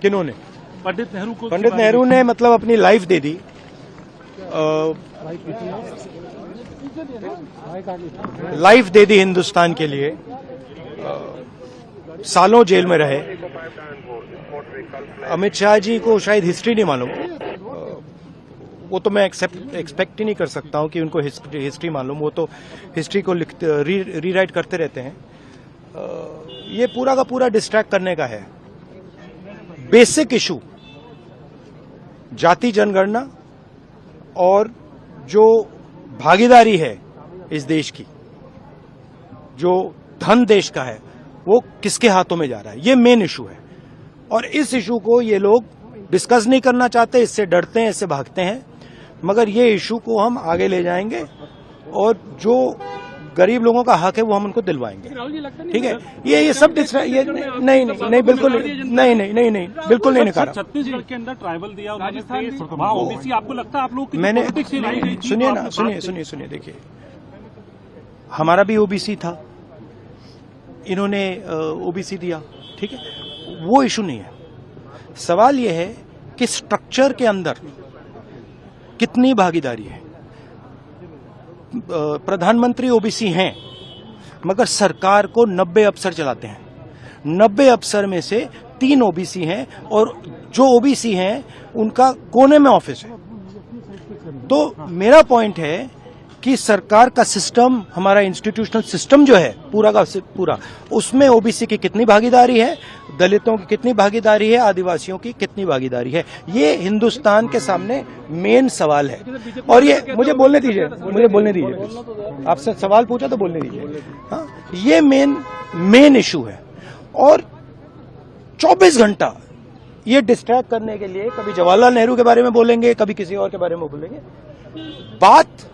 किन्होंने? पंडित नेहरू को। पंडित नेहरू ने मतलब अपनी लाइफ दे दी, लाइफ दे दी हिंदुस्तान के लिए, सालों जेल में रहे। अमित शाह जी को शायद हिस्ट्री नहीं मालूम, वो तो मैं एक्सपेक्ट ही नहीं कर सकता हूं कि उनको हिस्ट्री मालूम। वो तो हिस्ट्री को रीराइट करते रहते हैं। ये पूरा का पूरा डिस्ट्रैक्ट करने का है। बेसिक इशू जाति जनगणना और जो भागीदारी है इस देश की, जो धन देश का है, वो किसके हाथों में जा रहा है, ये मेन इशू है। और इस इशू को ये लोग डिस्कस नहीं करना चाहते, इससे डरते हैं, इससे भागते हैं। मगर ये इशू को हम आगे ले जाएंगे और जो गरीब लोगों का हक है वो हम उनको दिलवाएंगे। ठीक है, ये सब ये नहीं बिल्कुल नहीं बिल्कुल नहीं नकारा। छत्तीसगढ़ के अंदर ट्राइबल दिया वहाँ ओबीसी, आपको लगता है आप लोग मैंने सुनिए देखिए, हमारा भी ओबीसी था, इन्होंने ओबीसी दिया, ठीक है, वो इशू नहीं है। सवाल ये है कि स्ट्रक्चर के अंदर कितनी भागीदारी है। प्रधानमंत्री ओबीसी हैं, मगर सरकार को 90 अफसर चलाते हैं। 90 अफसर में से 3 ओबीसी हैं और जो ओबीसी हैं उनका कोने में ऑफिस है। तो मेरा पॉइंट है कि सरकार का सिस्टम, हमारा इंस्टीट्यूशनल सिस्टम जो है पूरा का पूरा, उसमें ओबीसी की कितनी भागीदारी है, दलितों की कितनी भागीदारी है, आदिवासियों की कितनी भागीदारी है, ये हिंदुस्तान के सामने मेन सवाल है। और ये मुझे बोलने दीजिए, आपसे सवाल पूछा तो बोलने दीजिए। हाँ, ये मेन इशू है। और 24 घंटा ये डिस्ट्रैक्ट करने के लिए कभी जवाहरलाल नेहरू के बारे में बोलेंगे, कभी किसी और के बारे में बोलेंगे। बात